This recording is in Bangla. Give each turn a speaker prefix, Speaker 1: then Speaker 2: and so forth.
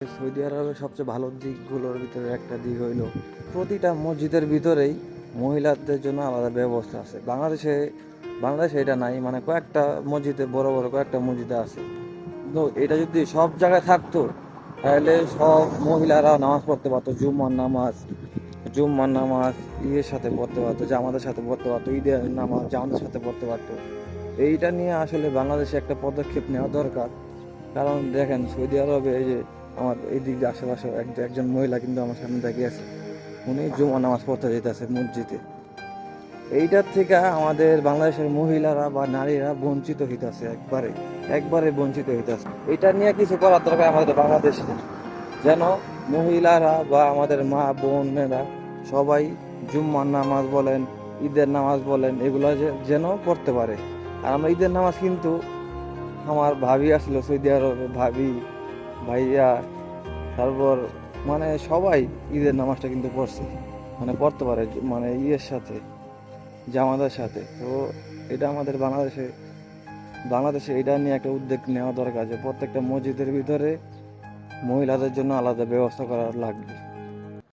Speaker 1: সৌদি আরবের সবচেয়ে ভালো দিকগুলোর ভিতরে একটা দিক হইল প্রতিটা মসজিদের ভিতরেই মহিলাদের জন্য আলাদা ব্যবস্থা আছে। বাংলাদেশে এটা নাই, মানে কয়েকটা মসজিদে, বড় বড় কয়েকটা মসজিদে আছে। তো এটা যদি সব জায়গায় থাকতো তাহলে সব মহিলারা নামাজ পড়তে পারতো। জুম্মার নামাজ ইয়ের সাথে পড়তে পারতো, জামাতের সাথে পড়তে পারতো, ঈদের নামাজ জামাতের সাথে পড়তে পারতো। এইটা নিয়ে আসলে বাংলাদেশে একটা পদক্ষেপ নেওয়া দরকার। কারণ দেখেন, সৌদি আরবে এই যে আমার এই দিক দিয়ে আশেপাশে একজন মহিলা কিন্তু আমার সামনে দাঁড়িয়ে আছে, উনি জুমা নামাজ পড়তে যেতেছে মসজিদে। এইটার থেকে আমাদের বাংলাদেশের মহিলারা বা নারীরা বঞ্চিত হইতেছে, একবারে বঞ্চিত হইতেছে। এটা নিয়ে কিছু করার দরকার আমাদের বাংলাদেশে, যেন মহিলারা বা আমাদের মা বোনেরা সবাই জুম্মার নামাজ বলেন, ঈদের নামাজ বলেন, এগুলো যেন পড়তে পারে। আর আমরা ঈদের নামাজ কিন্তু, আমার ভাবি আসলো সৌদি আরবে, ভাবি, ভাইয়া, তারপর মানে সবাই ঈদের নামাজটা কিন্তু পড়ছে, মানে পড়তে পারে, মানে ইয়ের সাথে, জামাতের সাথে। তো এটা আমাদের বাংলাদেশে এটা নিয়ে একটা উদ্যোগ নেওয়া দরকার যে প্রত্যেকটা মসজিদের ভিতরে মহিলাদের জন্য আলাদা ব্যবস্থা করা লাগবে।